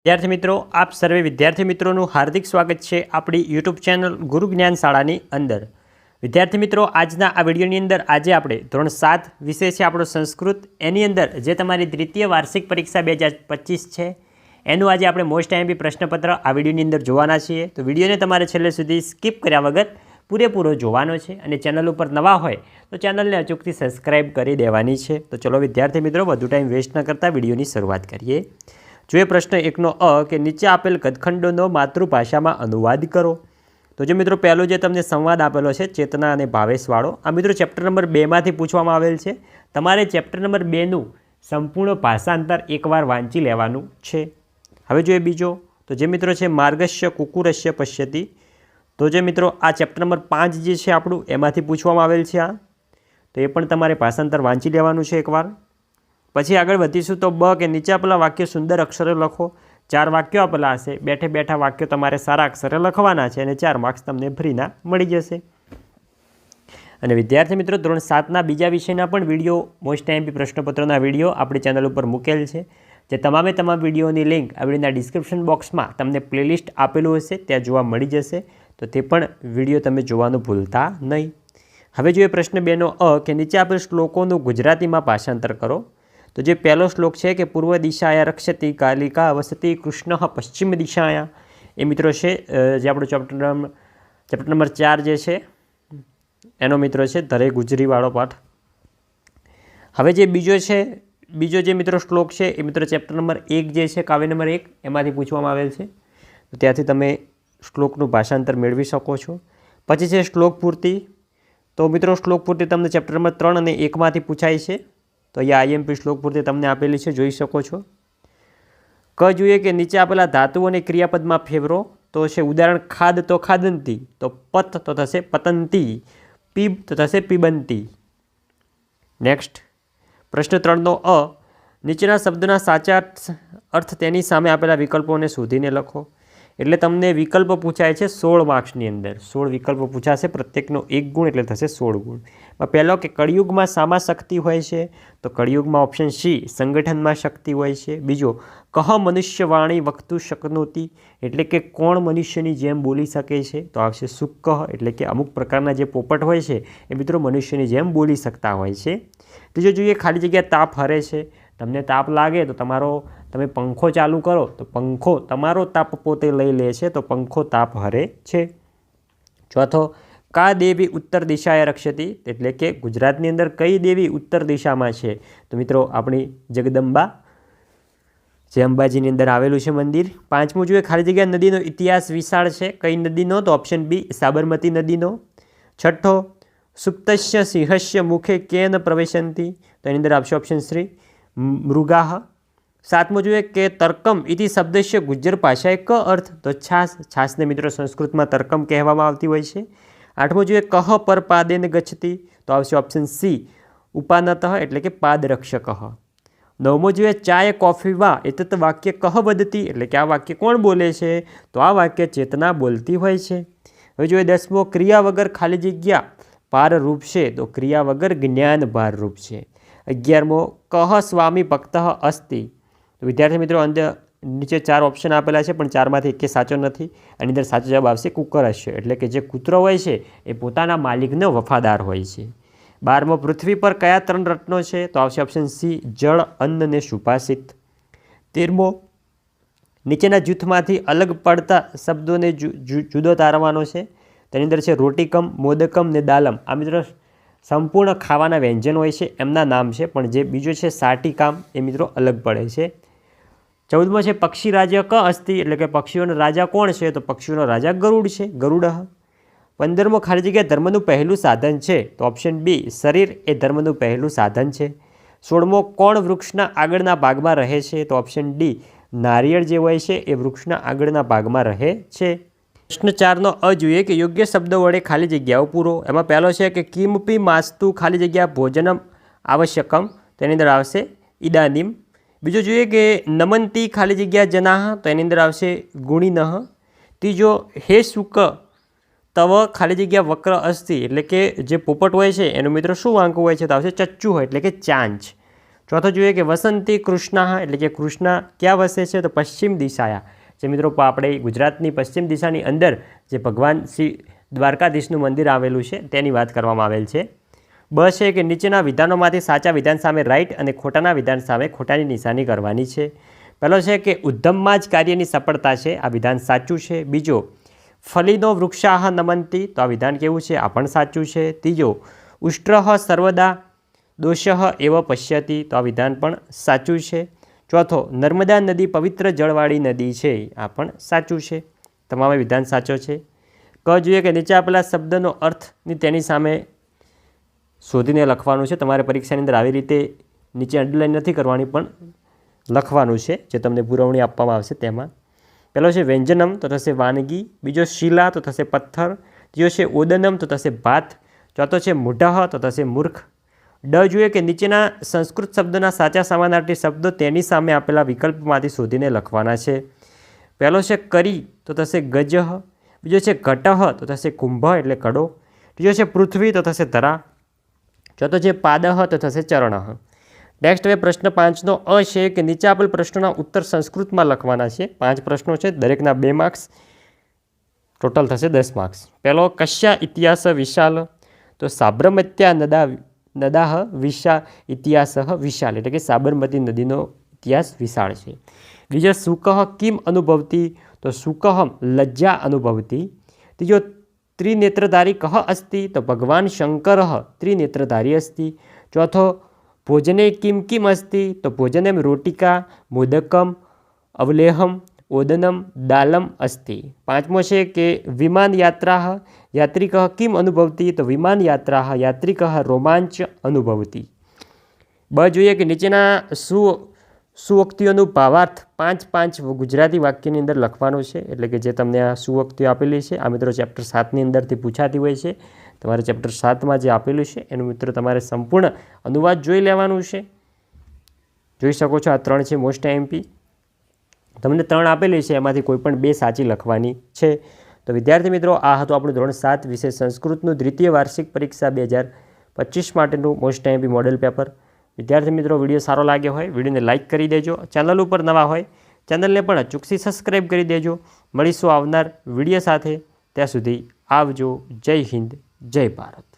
વિદ્યાર્થી મિત્રો, આપ સર્વે વિદ્યાર્થી મિત્રોનું હાર્દિક સ્વાગત છે આપણી યુટ્યુબ ચેનલ ગુરુ જ્ઞાન શાળાની અંદર। વિદ્યાર્થી મિત્રો, આજના આ વિડીયોની અંદર આજે આપણે ધોરણ 7 વિષય છે આપણો સંસ્કૃત, એની અંદર જે તમારી દ્વિતીય વાર્ષિક પરીક્ષા 2025 છે એનું આજે આપણે મોસ્ટ આઈએમપી પ્રશ્નપત્ર આ વિડીયોની અંદર જોવાના છીએ। તો વિડીયોને તમારે છેલ્લે સુધી સ્કીપ કર્યા વગર પૂરેપૂરો જોવાનો છે અને ચેનલ ઉપર નવા હોય તો ચેનલને અચૂકથી સબસ્ક્રાઈબ કરી દેવાની છે। તો ચલો વિદ્યાર્થી મિત્રો, વધુ ટાઈમ વેસ્ટ ન કરતા વિડીયોની શરૂઆત કરીએ। जो प्रश्न एक नो अ के नीचे आपेल गदखंडों मातृभाषा में अनुवाद करो। तो जो मित्रों पहलो जो तमने संवाद आपेलो है चेतना और भावेशवाड़ो, आ मित्रों चैप्टर नंबर 2 में पूछवामां आवेल छे। तमारे चैप्टर नंबर 2 નું संपूर्ण भाषांतर एकवार वांची लेवानुं छे। हवे जो बीजो तो जे मित्रों है मार्गस्य कुकुरस्य पश्यति, तो जे मित्रों आ चैप्टर नंबर 5 जे छे आपणुं एमांथी पूछवामां आवेल छे। आ तो ये पण तमारे भाषांतर वांची लेवानुं छे एकवार। पछी आगळ वधीशुं तो ब के नीचे आपेला वाक्य सुंदर अक्षरे लखो। 4 वाक्यों आपेला हशे, बेठे बेठा वाक्यों तमारे सारा अक्षरे लखवाना छे अने 4 मार्क्स तमने फ्रीना मळी जशे। अने विद्यार्थी मित्रों, धोरण 7 ना बीजा विषयना पण विडियो मोस्ट आईएमपी प्रश्नपत्रोना विडियो आपणी चेनल पर मूकेल छे, जे तमामे तमाम विडियोनी लिंक आ विडियोना डिस्क्रिप्शन बॉक्समां तमने प्लेलिस्ट आपेલું હશે ત્યાં જોવા મળી જશે, તો તે પણ વિડિયો તમે જોવાનું ભૂલતા નહીં। હવે જોઈએ પ્રશ્ન 2 નો અ કે નીચે આપેલ શ્લોકોનું ગુજરાતીમાં ભાષાંતર કરો। तो जो पहलो श्लोक है कि पूर्व दिशाया रक्षति कालिका वसति कृष्ण पश्चिम दिशाया, ए मित्रों से जो आप चैप्टर नंबर 4 जे है एनो मित्रों से धरे गुजरी वाळो पाठ। हवे जे बीजो है बीजो जे मित्रों श्लोक है ए मित्रों चैप्टर नंबर 1 जे है काव्य नंबर 1 एमांथी पूछवामां आवेल छे, तो त्याथी तमे श्लोकनुं भाषांतर मेळवी शको छो। पछी छे श्लोक पूर्ति, तो मित्रों श्लोक पूर्ति तमने चैप्टर नंबर 3 અને 1 मांथी पूछाय छे, तो ये आईएमपी श्लोक पूर्ति तमने आपेली है, जोई शको छो। क जोईए कि नीचे आपेला धातुओं ने क्रियापद में फेवरो, तो छे उदाहरण खाद तो खादंती, तो पत तो थशे पतंती, पीब तो थशे पीबंती। नेक्स्ट प्रश्न 3 नो अ नीचेना शब्दना साचा अर्थ तेनी सामे आपेला विकल्पों ने शोधीने लखो। एटले तमने विकल्प पूछाय छे 16 मार्क्सनी अंदर 16 विकल्प पूछाशे, प्रत्येकनो 1 गुण एटले थशे 16 गुण। पहलो कि कलियुग में सामा शक्ति होय छे, तो कलियुग में ऑप्शन सी संगठन में शक्ति होय छे। बीजो कह मनुष्य वाणी वक्तु शक्नोति, एटले कि कोण मनुष्यनी जेम बोली शके छे, तो आवशे सुक्कह, एटले कि अमुक प्रकारना जे पोपट होय छे ए मित्रों मनुष्यनी जेम बोली शकता होय छे। त्रीजो जोईए खाली जग्या ताप हरे छे, तमने ताप लागे तो तमे पंखो चालू करो तो पंखो तमारो ताप पोते लई ले छे, तो पंखो ताप हरे छे। चौथो का देवी उत्तर दिशाए रक्षति, एटले कि गुजरातनी अंदर कई देवी उत्तर दिशा में छे, तो मित्रों अपनी जगदंबा जे अंबाजीनी अंदर आवेलुं छे मंदिर। पांचमું જોઈએ खाली जग्या नदीनो इतिहास विशाळ छे, कई नदीनो, तो ऑप्शन बी साबरमती नदीनो। छठ्ठो सुप्तस्य सिंहस्य मुखे केन प्रवेशन्ति, तो एनी अंदर आपशे ऑप्शन सी मृगाः। सातमું જોઈએ कि तर्कम इति शब्दस्य गुज्जर भाषाए क अर्थ, तो छास, छासने मित्रों संस्कृत में तर्कम कहेवामां आवती होय छे। आठमું જોઈએ कह पर पादेन गच्छति, तो आवशे ऑप्शन सी उपानतः, एटले कि पादरक्षकः। नवमું જોઈએ चाय कॉफी वा एतत् वाक्य कह वदति, एटले कि आ वाक्य कोण बोले छे, तो आ वाक्य चेतना बोलती होय छे। हवे જોઈએ 10મું क्रिया वगर खाली जग्या पार रूप छे, तो क्रिया वगर ज्ञान भार रूप छे। 11મું कह स्वामी भक्तः अस्ति, तो विद्यार्थी मित्रों अंदर नीचे 4 ऑप्शन आपेला है, पण 4 मांथी एके साचो नथी। आनी अंदर साचो जवाब आवशे कुकरस्य, एटले कि जे कूतरो होय छे ए पोताना मालिकने वफादार होय छे। 12મું पृथ्वी पर कया 3 रत्नो छे, तो आवशे ऑप्शन सी जल अन्न ने सुभाषित। 13મું नीचेना जूथमांथी अलग पड़ता शब्दों जुदो तारवानो छे, तेनी अंदर छे रोटिकम, मोदकम ने दालम। आ मित्रों संपूर्ण खावाना व्यंजन होय छे एमना नाम छे, पण जे बीजो छे साटिकाम ए मित्रों अलग पड़े छे। 14મું छे पक्षी राजा क अस्ति, एटले कि पक्षीओनो राजा कोण छे, तो पक्षीओनो राजा गरुड़ छे, गरुड़ः। 15મું खाली जग्या धर्मनुं पहेलुं साधन छे, तो ऑप्शन बी शरीर ए धर्मनुं पहेलुं साधन छे। 16મું कोण वृक्षना आगळना भागमां रहे छे, तो ऑप्शन डी नारियेळ जे होय छे ए वृक्षना आगळना भागमां रहे छे। प्रश्न 4 નો अ જોઈએ कि योग्य शब्द वडे खाली जग्याओ पूरो। एमां पहेलो छे कि किमपि मास्तु खाली जग्या भोजनम आवश्यकम, तेनी अंदर आवशे इदानीम। बीजो જોઈએ कि नमन्ति खाली जग्या जनाः, तो एनी अंदर आवशे गुणिनः। तीजो हे शुक तव खाली जग्या वक्र अस्ति, एटले कि जे पोपट होय छे एनो मित्रों शुं वांकું होय छे, तो आवशे चच्चू होय, एटले कि चांच। ચોથો જોઈએ કે વસંતી કૃષ્ણ એટલે કે કૃષ્ણ ક્યાં વસે છે તો પશ્ચિમ દિશાયા, જે મિત્રો આપણે ગુજરાતની પશ્ચિમ દિશાની અંદર જે ભગવાન શ્રી દ્વારકાધીશનું મંદિર આવેલું છે તેની વાત કરવામાં આવેલ છે. બ છે કે નીચેના વિધાનોમાંથી સાચા વિધાન સામે રાઈટ અને ખોટાના વિધાન સામે ખોટાની નિશાની કરવાની છે. પહેલો છે કે ઉદ્યમમાં જ કાર્યની સફળતા છે, આ વિધાન સાચું છે. બીજો, ફલીનો વૃક્ષાહ નમંતી, તો આ વિધાન કેવું છે, આ પણ સાચું છે. ત્રીજો, ઉષ્ટ્રહ સર્વદા દોષઃ એવ પશ્યતિ, તો આ વિધાન પણ સાચું છે. ચોથો, નર્મદા નદી પવિત્ર જળવાળી નદી છે, આ પણ સાચું છે. તમામ વિધાન સાચો છે. ક જોઈએ કે નીચે આપેલા શબ્દનો અર્થની તેની સામે શોધીને લખવાનું છે. તમારે પરીક્ષાની અંદર આવી રીતે નીચે અંડરલાઈન નથી કરવાની, પણ લખવાનું છે જે તમને પુરવણી આપવામાં આવશે તેમાં. પહેલો છે વ્યંજનમ, તો થશે વાનગી. બીજો શિલા, તો થશે પથ્થર. ત્રીજો છે ઓદનમ, તો થશે ભાત. ચોથો છે મૂઢઃ, તો થશે મૂર્ખ. ડ જોઈએ કે નીચેના સંસ્કૃત શબ્દના સાચા સમાનાર્થી શબ્દો તેની સામે આપેલા વિકલ્પમાંથી શોધીને લખવાના છે. પહેલો છે કરી, તો થશે ગજઃ. બીજો છે ઘટઃ, તો થશે કુંભ એટલે કડો. ત્રીજો છે પૃથ્વી, તો થશે ધરા. ચોથો છે પાદઃ, તો થશે ચરણઃ. નેક્સ્ટ હવે પ્રશ્ન 5નો અ છે કે નીચે આપેલ પ્રશ્નોના ઉત્તર સંસ્કૃતમાં લખવાના છે. 5 પ્રશ્નો છે, દરેકના 2 માર્ક્સ, ટોટલ થશે 10 માર્ક્સ. પહેલો, કશ્યા ઇતિહાસ વિશાલ, તો સાબરમત્યા નદાહ વિશા ઇતિહાસ વિશાલ, એટલે કે સાબરમતી નદીનો ઇતિહાસ વિશાળ છે. બીજો, શુકઃ કિમ અનુભવતી, તો શુકઃ લજ્જા અનુભવતી. ત્રીજો, ત્રિનેત્રધારી કહ અસ્તિ, તો ભગવાન શંકર ત્રિનેત્રધારી અસ્તિ. ચોથો, ભોજને કિમ કિમ અસ્તિ, તો ભોજને રોટિકા મોદકમ અવલેહમ ઓદનમ દાલમ અસ્તિ. પાંચમો છે કે વિમાન યાત્રા યાત્રિક કિમ અનુભવતી, તો વિમાન યાત્રા યાત્રિક રોમાંચ અનુભવતી. બ જોઈએ કે નીચેના સુવોક્તિઓનું ભાવાર્થ 5 ગુજરાતી વાક્યની અંદર લખવાનું છે, એટલે કે જે તમને આ સુવોક્તિઓ આપેલી છે આ મિત્રો ચેપ્ટર 7ની અંદરથી પૂછાતી હોય છે. તમારે ચેપ્ટર 7માં જે આપેલું છે એનું મિત્રો તમારે સંપૂર્ણ અનુવાદ જોઈ લેવાનું છે. જોઈ શકો છો આ 3 છે મોસ્ટ એમપી. તમને 3 આપેલી છે, એમાંથી કોઈ પણ 2 સાચી લખવાની છે. તો વિદ્યાર્થી મિત્રો, આ હતું આપણું ધોરણ 7 વિષય સંસ્કૃતનું દ્વિતીય વાર્ષિક પરીક્ષા 2025 માટેનું મોસ્ટ એમપી મોડેલ પેપર. વિદ્યાર્થી મિત્રો, વિડીયો સારો લાગ્યો હોય વિડીયોને લાઇક કરી દેજો. ચેનલ ઉપર નવા હોય ચેનલને પણ અચૂકથી સબસ્ક્રાઈબ કરી દેજો. મળીશું આવનાર વિડીયો સાથે. ત્યાં સુધી આવજો. જય હિન્દ, જય ભારત.